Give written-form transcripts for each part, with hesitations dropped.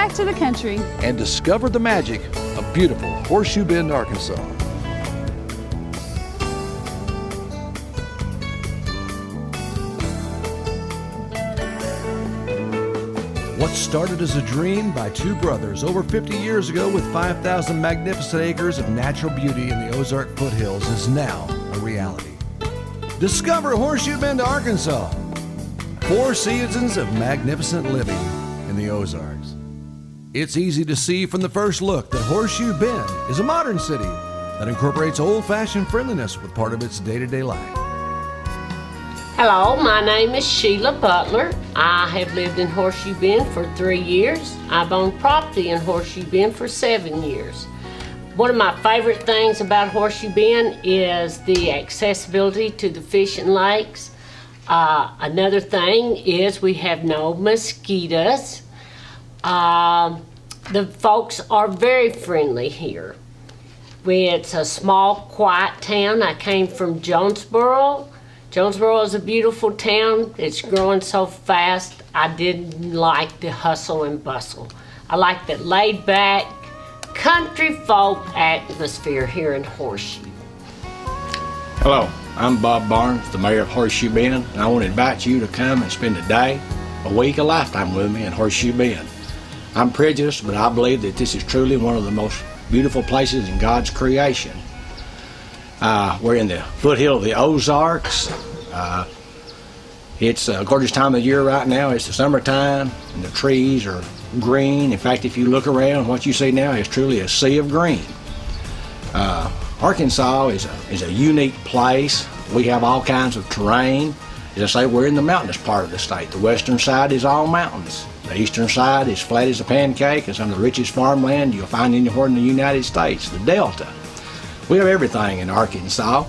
back to the country and discover the magic of beautiful Horseshoe Bend, Arkansas. What started as a dream by two brothers over 50 years ago with 5,000 magnificent acres of natural beauty in the Ozark foothills is now a reality. Discover Horseshoe Bend, Arkansas. 4 seasons of magnificent living in the Ozarks. It's easy to see from the first look that Horseshoe Bend is a modern city that incorporates old-fashioned friendliness with part of its day-to-day life. Hello, my name is Sheila Butler. I have lived in Horseshoe Bend for 3 years. I've owned property in Horseshoe Bend for 7 years. One of my favorite things about Horseshoe Bend is the accessibility to the fishing lakes. Another thing is we have no mosquitoes. The folks are very friendly here. It's a small, quiet town. I came from Jonesboro. Jonesboro is a beautiful town. It's growing so fast. I didn't like the hustle and bustle. I like the laid back, country folk atmosphere here in Horseshoe. Hello, I'm Bob Barnes, the mayor of Horseshoe Bend, and I want to invite you to come and spend a day, a week, a lifetime with me in Horseshoe Bend. I'm prejudiced, but I believe that this is truly one of the most beautiful places in God's creation. We're in the foothill of the Ozarks. It's a gorgeous time of year right now. It's the summertime, and the trees are green. In fact, if you look around, what you see now is truly a sea of green. Arkansas is a unique place. We have all kinds of terrain. As I say, we're in the mountainous part of the state. The western side is all mountains. The eastern side is flat as a pancake and some of the richest farmland you'll find anywhere in the United States, the Delta. We have everything in Arkansas.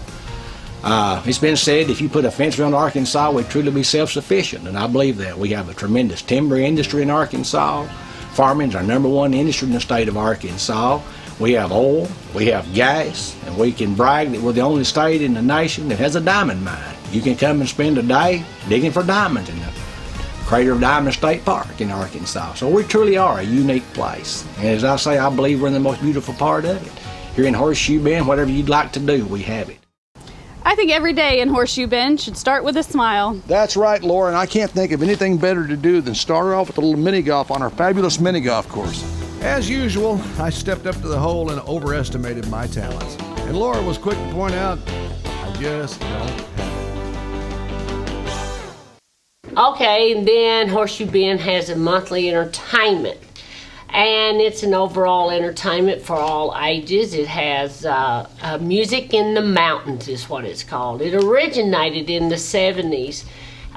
It's been said if you put a fence around Arkansas, we'd truly be self-sufficient, and I believe that. We have a tremendous timber industry in Arkansas. Farming is our #1 industry in the state of Arkansas. We have oil, we have gas, and we can brag that we're the only state in the nation that has a diamond mine. You can come and spend a day digging for diamonds in the Crater of Diamond State Park in Arkansas. So we truly are a unique place. And as I say, I believe we're in the most beautiful part of it. Here in Horseshoe Bend, whatever you'd like to do, we have it. I think every day in Horseshoe Bend should start with a smile. That's right, Laura, and I can't think of anything better to do than start off with a little mini golf on our fabulous mini golf course. As usual, I stepped up to the hole and overestimated my talents. And Laura was quick to point out, I just don't have it. Okay, and then Horseshoe Bend has a monthly entertainment. And it's an overall entertainment for all ages. It has Music in the Mountains is what it's called. It originated in the 70s,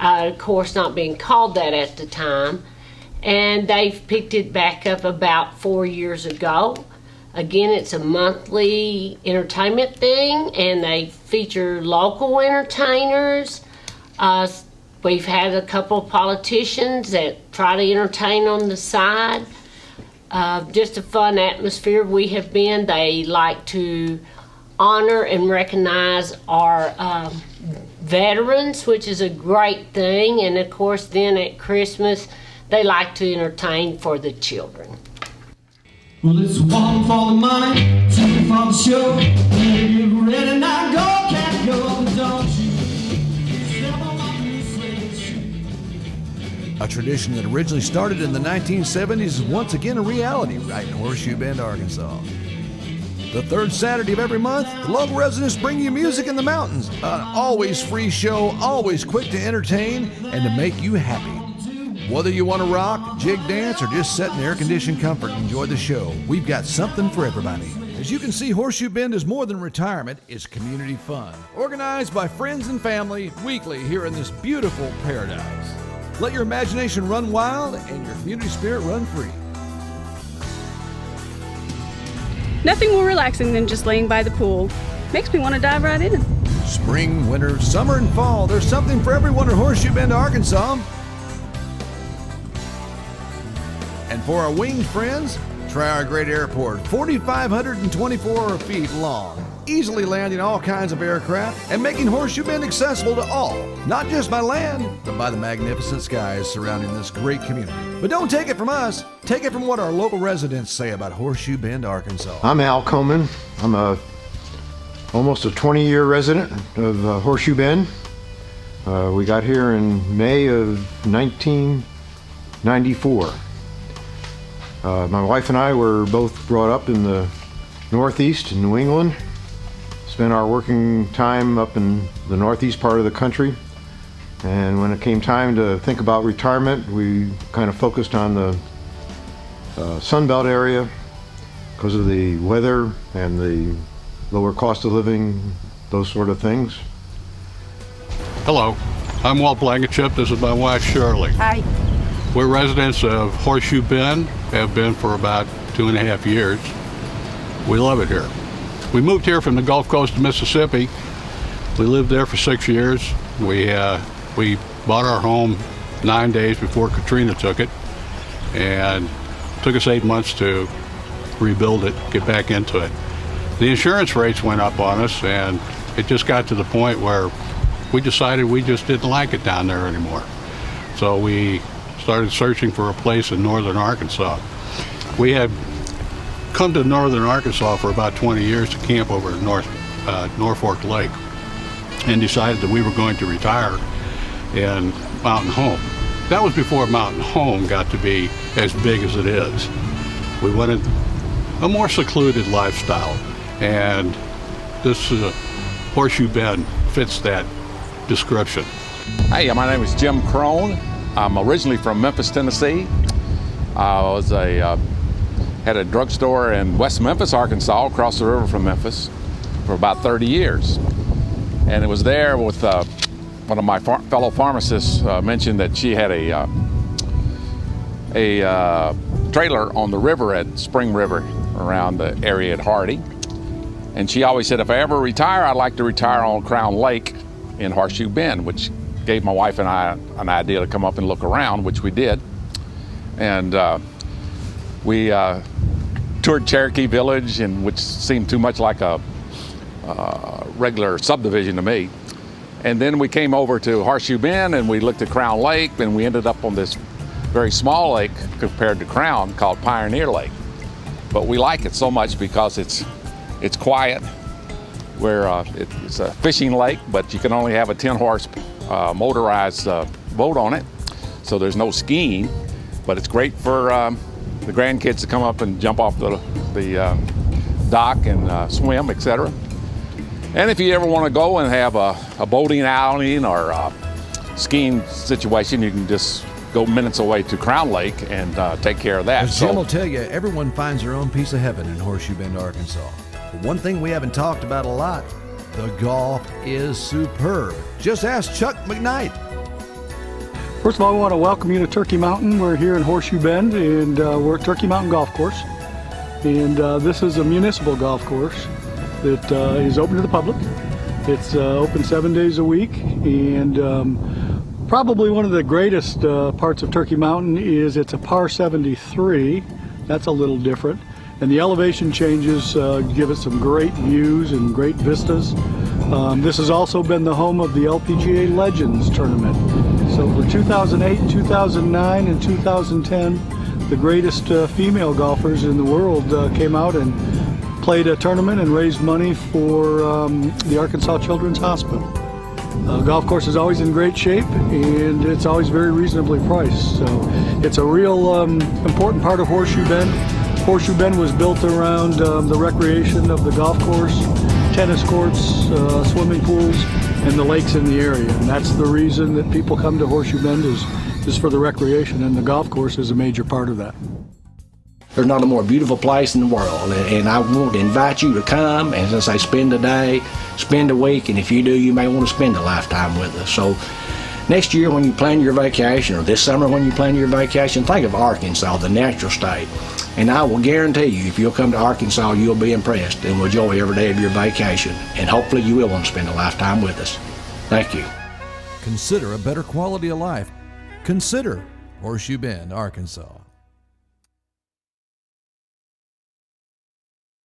of course not being called that at the time. And they've picked it back up about 4 years ago. Again, it's a monthly entertainment thing, and they feature local entertainers. We've had a couple of politicians that try to entertain on the side. Just a fun atmosphere we have been. They like to honor and recognize our veterans, which is a great thing. And of course, then at Christmas, they like to entertain for the children. Well, it's one for the money, two for the show. When you're ready now, go, cat, go, don't you? Step on my new suede shoe. A tradition that originally started in the 1970s is once again a reality right in Horseshoe Bend, Arkansas. The third Saturday of every month, the local residents bring you Music in the Mountains. An always free show, always quick to entertain and to make you happy. Whether you want to rock, jig dance, or just sit in air-conditioned comfort and enjoy the show, we've got something for everybody. As you can see, Horseshoe Bend is more than retirement, it's community fun. Organized by friends and family weekly here in this beautiful paradise. Let your imagination run wild and your community spirit run free. Nothing more relaxing than just laying by the pool. Makes me want to dive right in. Spring, winter, summer, and fall, there's something for everyone in Horseshoe Bend, Arkansas. And for our winged friends, Try our great airport, 4,524 feet long, easily landing all kinds of aircraft and making Horseshoe Bend accessible to all, not just by land, but by the magnificent skies surrounding this great community. But don't take it from us, take it from what our local residents say about Horseshoe Bend, Arkansas. I'm Al Coman. I'm almost a 20-year resident of Horseshoe Bend. We got here in May of 1994. My wife and I were both brought up in the Northeast in New England. Spent our working time up in the northeast part of the country. And when it came time to think about retirement, we kind of focused on the Sunbelt area because of the weather and the lower cost of living, those sort of things. Hello, I'm Walt Blankenship. This is my wife, Shirley. Hi. We're residents of Horseshoe Bend, have been for about 2.5 years. We love it here. We moved here from the Gulf Coast of Mississippi. We lived there for 6 years. We bought our home 9 days before Katrina took it, and it took us 8 months to rebuild it, get back into it. The insurance rates went up on us, and it just got to the point where we decided we just didn't like it down there anymore. So we started searching for a place in northern Arkansas. We had come to northern Arkansas for about 20 years to camp over at Norfolk Lake, and decided that we were going to retire in Mountain Home. That was before Mountain Home got to be as big as it is. We wanted a more secluded lifestyle, and this Horseshoe Bend fits that description. Hey, my name is Jim Crone. I'm originally from Memphis, Tennessee. I had a drugstore in West Memphis, Arkansas, across the river from Memphis, for about 30 years. And it was there with one of my fellow pharmacists mentioned that she had a trailer on the river at Spring River around the area at Hardy. And she always said, if I ever retire, I'd like to retire on Crown Lake in Horseshoe Bend, which gave my wife and I an idea to come up and look around, which we did. And we toured Cherokee Village, which seemed too much like a regular subdivision to me. And then we came over to Horseshoe Bend and we looked at Crown Lake, and we ended up on this very small lake compared to Crown called Pioneer Lake. But we like it so much because it's quiet. It's a fishing lake, but you can only have a 10-horse motorized boat on it, so there's no skiing. But it's great for the grandkids to come up and jump off the dock and swim, etc. And if you ever want to go and have a boating outing or a skiing situation, you can just go minutes away to Crown Lake and take care of that. As Jim will tell you, everyone finds their own piece of heaven in Horseshoe Bend, Arkansas. But one thing we haven't talked about a lot, the golf is superb. Just ask Chuck McKnight. First of all, I want to welcome you to Turkey Mountain. We're here in Horseshoe Bend, and we're at Turkey Mountain Golf Course. And this is a municipal golf course that is open to the public. It's open 7 days a week, and probably one of the greatest parts of Turkey Mountain is it's a par 73. That's a little different. And the elevation changes give it some great views and great vistas. This has also been the home of the LPGA Legends Tournament. So for 2008, 2009, and 2010, the greatest female golfers in the world came out and played a tournament and raised money for the Arkansas Children's Hospital. Golf course is always in great shape, and it's always very reasonably priced. So it's a real important part of Horseshoe Bend. Horseshoe Bend was built around the recreation of the golf course, tennis courts, swimming pools, and the lakes in the area. And that's the reason that people come to Horseshoe Bend is for the recreation, and the golf course is a major part of that. There's not a more beautiful place in the world, and I want to invite you to come and, as I say, spend a day, spend a week, and if you do, you may want to spend a lifetime with us. So next year when you plan your vacation, or this summer when you plan your vacation, think of Arkansas, the natural state. And I will guarantee you, if you'll come to Arkansas, you'll be impressed and will enjoy every day of your vacation. And hopefully you will want to spend a lifetime with us. Thank you. Consider a better quality of life. Consider Horseshoe Bend, Arkansas.